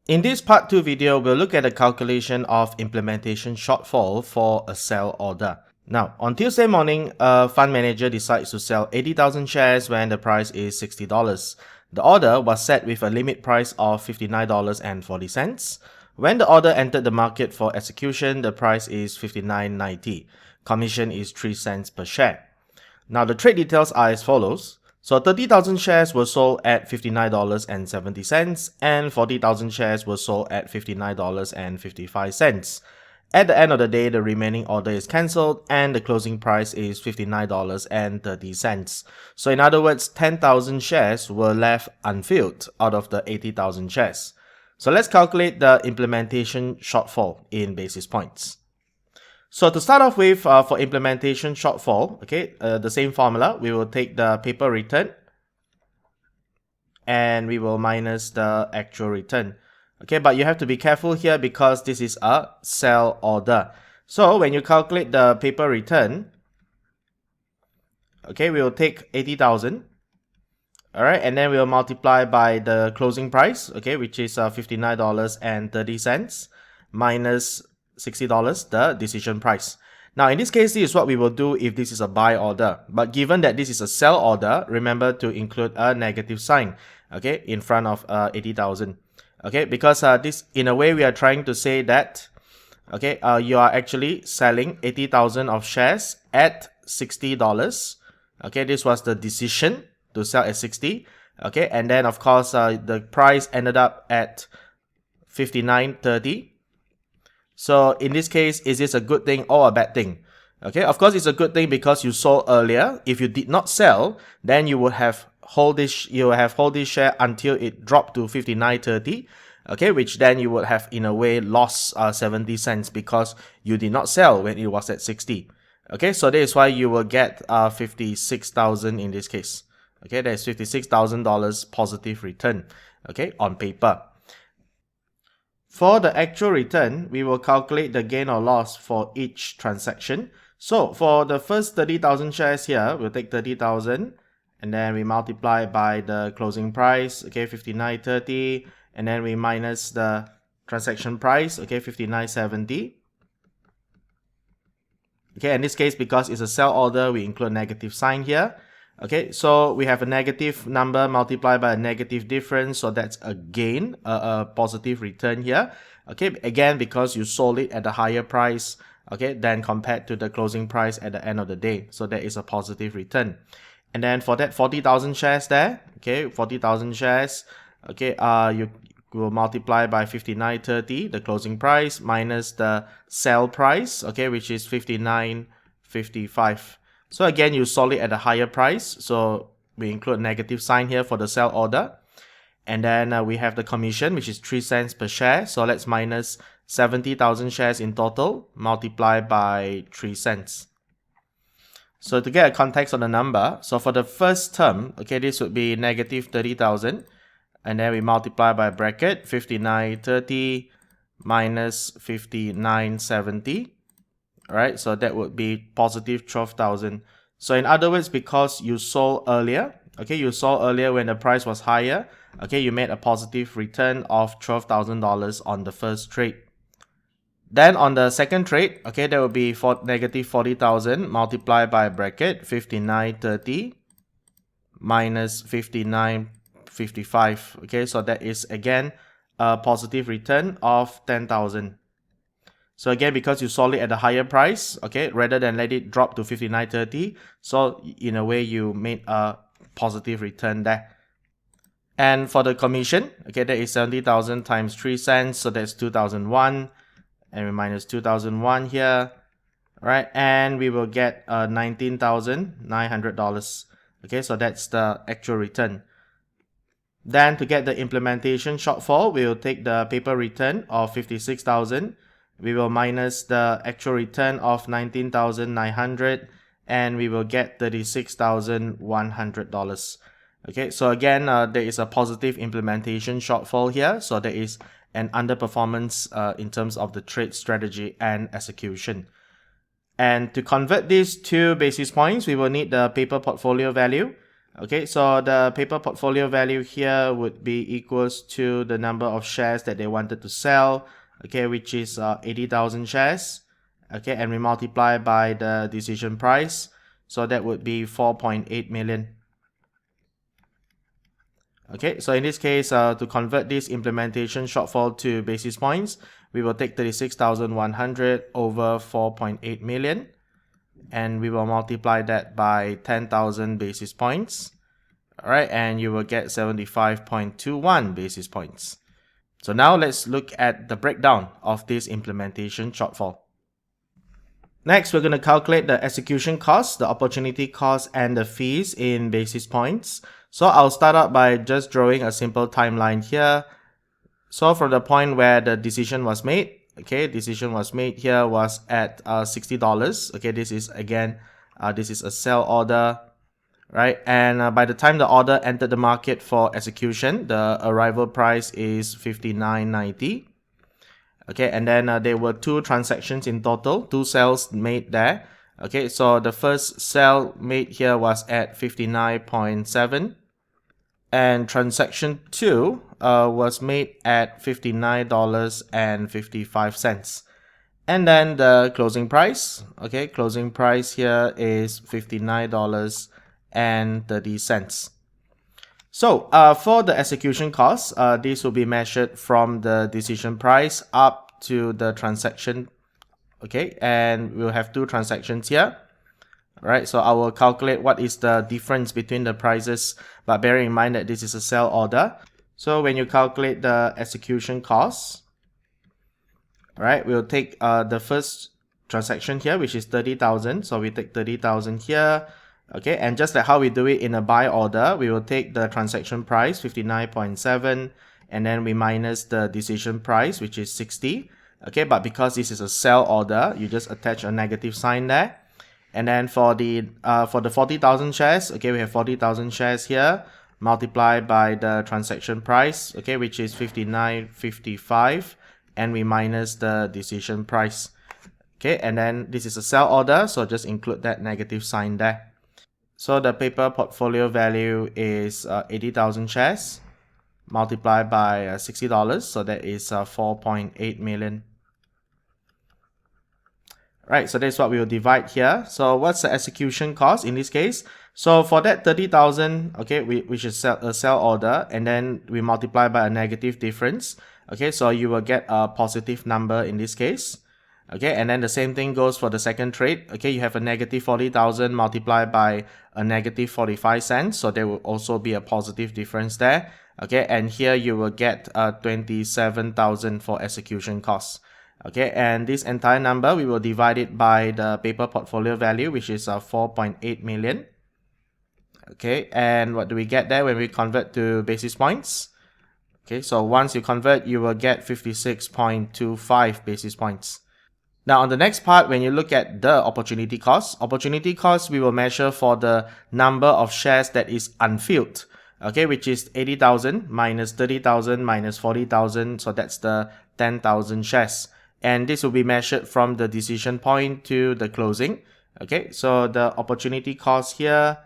In this part 2 video, we'll look at the calculation of implementation shortfall for a sell order. Now, on Tuesday morning, a fund manager decides to sell 80,000 shares when the price is $60. The order was set with a limit price of $59.40. When the order entered the market for execution, the price is $59.90. Commission is 3 cents per share. Now, the trade details are as follows. So 30,000 shares were sold at $59.70 and 40,000 shares were sold at $59.55. At the end of the day, the remaining order is cancelled and the closing price is $59.30. So in other words, 10,000 shares were left unfilled out of the 80,000 shares. So let's calculate the implementation shortfall in basis points. So to start off with, for implementation shortfall, okay, the same formula, we will take the paper return and we will minus the actual return. Okay, but you have to be careful here because this is a sell order. So when you calculate the paper return, okay, we will take 80,000. All right, and then we'll multiply by the closing price, okay, which is $59.30 minus $60, the decision price. Now, in this case, this is what we will do if this is a buy order. But given that this is a sell order, remember to include a negative sign, okay, in front of 80,000. Okay, because this, in a way, we are trying to say that, okay, you are actually selling 80,000 of shares at $60. Okay, this was the decision to sell at 60. Okay, and then of course, the price ended up at $59.30. So in this case, is this a good thing or a bad thing? Okay, of course it's a good thing because you sold earlier. If you did not sell, then you would have hold this share until it dropped to $59.30. Okay, which then you would have in a way lost 70 cents because you did not sell when it was at 60. Okay, so that is why you will get 56,000 in this case. Okay, that is $56,000 positive return. Okay, on paper. For the actual return, we will calculate the gain or loss for each transaction. So for the first 30,000 shares here, we'll take 30,000 and then we multiply by the closing price, okay, $59.30, and then we minus the transaction price, okay, $59.70. Okay, in this case, because it's a sell order, we include negative sign here. Okay, so we have a negative number multiplied by a negative difference, so that's a gain, a positive return here. Okay, again, because you sold it at a higher price, okay, than compared to the closing price at the end of the day. So that is a positive return. And then for that 40,000 shares there, okay, 40,000 shares, okay, you will multiply by $59.30, the closing price, minus the sell price, okay, which is $59.55. So again, you sold it at a higher price. So we include negative sign here for the sell order. And then we have the commission, which is 3 cents per share. So let's minus 70,000 shares in total, multiply by 3 cents. So to get a context on the number, so for the first term, okay, this would be negative 30,000. And then we multiply by bracket, 59.30 minus 59.70. Alright, so that would be positive 12,000. So in other words, because you sold earlier, okay, you sold earlier when the price was higher, okay, you made a positive return of $12,000 on the first trade. Then on the second trade, okay, that would be for negative 40,000 multiplied by bracket 59.30 minus 59.55. Okay, so that is again a positive return of 10,000. So again, because you sold it at a higher price, okay, rather than let it drop to 59.30, so in a way you made a positive return there. And for the commission, okay, that is 70,000 times 3 cents, so that's 2,001, and we minus 2,001 here, right? And we will get $19,900. Okay, so that's the actual return. Then to get the implementation shortfall, we will take the paper return of 56,000. We will minus the actual return of 19,900 and we will get $36,100. Okay, so again, there is a positive implementation shortfall here. So there is an underperformance in terms of the trade strategy and execution. And to convert these 2 basis points, we will need the paper portfolio value. Okay, so the paper portfolio value here would be equals to the number of shares that they wanted to sell, okay, which is 80,000 shares, okay, and we multiply by the decision price, so that would be 4.8 million. Okay, so in this case, to convert this implementation shortfall to basis points, we will take 36,100 over 4.8 million, and we will multiply that by 10,000 basis points. All right, and you will get 75.21 basis points. So now let's look at the breakdown of this implementation shortfall. Next, we're going to calculate the execution cost, the opportunity cost, and the fees in basis points. So I'll start out by just drawing a simple timeline here. So from the point where the decision was made, okay, decision was made here was at $60. Okay, this is again, this is a sell order, right? And by the time the order entered the market for execution, the arrival price is $59.90. Okay, and then there were 2 transactions in total, 2 sales made there. Okay, so the first sell made here was at 59.7, and transaction 2 was made at $59.55. And then the closing price, okay, closing price here is $59.30. So for the execution cost, this will be measured from the decision price up to the transaction, okay, and we'll have 2 transactions here. All right, so I will calculate what is the difference between the prices, but bearing in mind that this is a sell order. So when you calculate the execution cost, all right, we'll take the first transaction here, which is 30,000. So we take 30,000 here. Okay, and just like how we do it in a buy order, we will take the transaction price, 59.7, and then we minus the decision price, which is 60. Okay, but because this is a sell order, you just attach a negative sign there. And then for the 40,000 shares, okay, we have 40,000 shares here, multiplied by the transaction price, okay, which is 59.55, and we minus the decision price. Okay, and then this is a sell order, so just include that negative sign there. So the paper portfolio value is 80,000 shares multiplied by $60, so that is 4.8 million. Right, so that's what we will divide here. So what's the execution cost in this case? So for that 30,000, okay, which is a sell order, and then we multiply by a negative difference. Okay, so you will get a positive number in this case. Okay, and then the same thing goes for the second trade. Okay, you have a negative 40,000 multiplied by a negative 45 cents. So there will also be a positive difference there. Okay, and here you will get 27,000 for execution costs. Okay, and this entire number, we will divide it by the paper portfolio value, which is 4.8 million. Okay, and what do we get there when we convert to basis points? Okay, so once you convert, you will get 56.25 basis points. Now, on the next part, when you look at the opportunity cost, we will measure for the number of shares that is unfilled, okay, which is 80,000 minus 30,000 minus 40,000, so that's the 10,000 shares. And this will be measured from the decision point to the closing, okay, so the opportunity cost here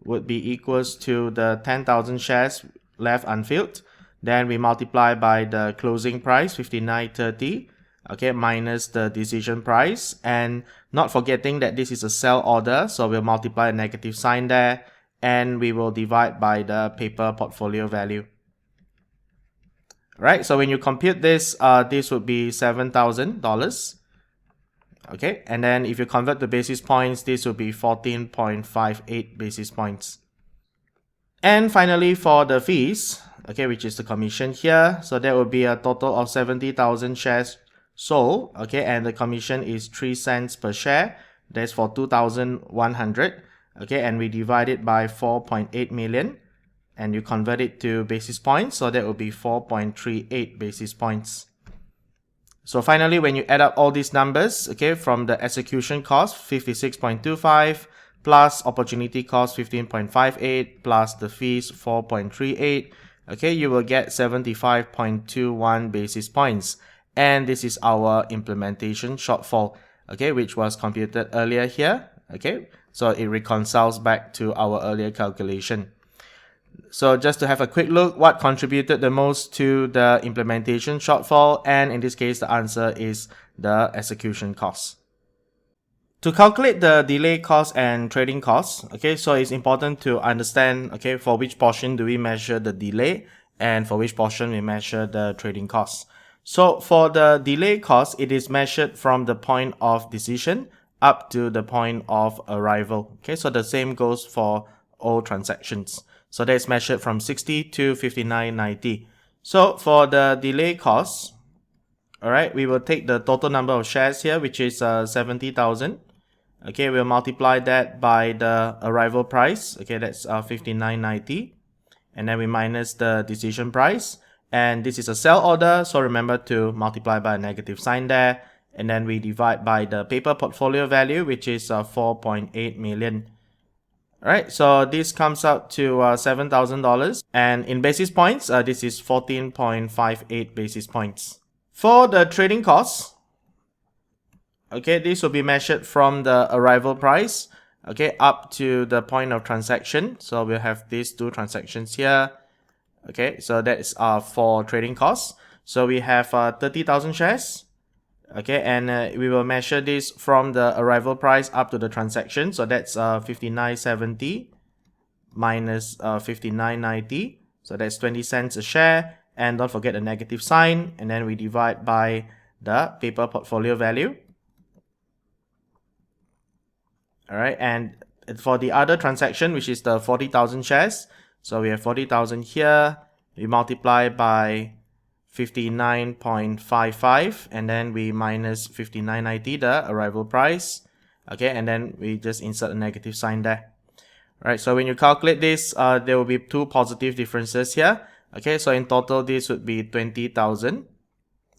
would be equals to the 10,000 shares left unfilled. Then we multiply by the closing price, 59.30. Okay, minus the decision price, and not forgetting that this is a sell order, so we'll multiply a negative sign there, and we will divide by the paper portfolio value. Right, so when you compute this, this would be $7,000. Okay, and then if you convert to basis points, this will be 14.58 basis points. And finally, for the fees, okay, which is the commission here, so that will be a total of 70,000 shares sold, okay, and the commission is 3 cents per share. That's for 2,100, okay, and we divide it by 4.8 million, and you convert it to basis points, so that will be 4.38 basis points. So finally, when you add up all these numbers, okay, from the execution cost 56.25 plus opportunity cost 15.58 plus the fees 4.38, okay, you will get 75.21 basis points. And this is our implementation shortfall, okay, which was computed earlier here, okay, so it reconciles back to our earlier calculation. So just to have a quick look, what contributed the most to the implementation shortfall? And in this case, the answer is the execution costs. To calculate the delay cost and trading costs, okay, so it's important to understand, okay, for which portion do we measure the delay and for which portion we measure the trading costs. So for the delay cost, it is measured from the point of decision up to the point of arrival. Okay, so the same goes for all transactions. So that's measured from 60 to 59.90. So for the delay costs, all right, we will take the total number of shares here, which is 70,000. Okay, we'll multiply that by the arrival price. Okay, that's 59.90. And then we minus the decision price. And this is a sell order, so remember to multiply by a negative sign there. And then we divide by the paper portfolio value, which is 4.8 million. Alright, so this comes out to $7,000. And in basis points, this is 14.58 basis points. For the trading costs, okay, this will be measured from the arrival price, okay, up to the point of transaction. So we'll have these two transactions here. Okay, so that's for trading costs. So we have 30,000 shares. Okay, and we will measure this from the arrival price up to the transaction. So that's 59.70 minus 59.90. So that's 20 cents a share. And don't forget the negative sign. And then we divide by the paper portfolio value. All right, and for the other transaction, which is the 40,000 shares, so we have 40,000 here, we multiply by 59.55, and then we minus 59.90, the arrival price, okay, and then we just insert a negative sign there. All right, so when you calculate this, there will be two positive differences here, okay, so in total, this would be 20,000,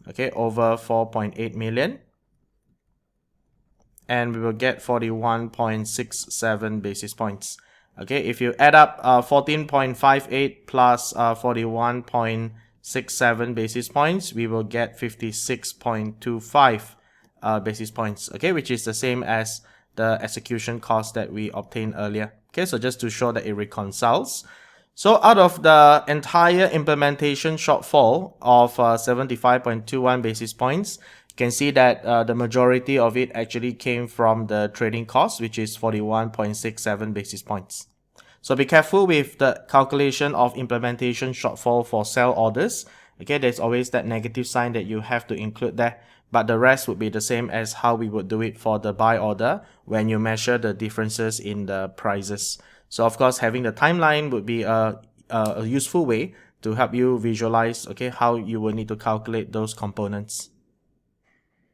okay, over 4.8 million. And we will get 41.67 basis points. Okay, if you add up 14.58 plus 41.67 basis points, we will get 56.25 basis points, okay, which is the same as the execution cost that we obtained earlier. Okay, so just to show that it reconciles. So out of the entire implementation shortfall of 75.21 basis points, you can see that the majority of it actually came from the trading cost, which is 41.67 basis points. So be careful with the calculation of implementation shortfall for sell orders. Okay, there's always that negative sign that you have to include there, but the rest would be the same as how we would do it for the buy order when you measure the differences in the prices. So of course, having the timeline would be a useful way to help you visualize, okay, how you will need to calculate those components.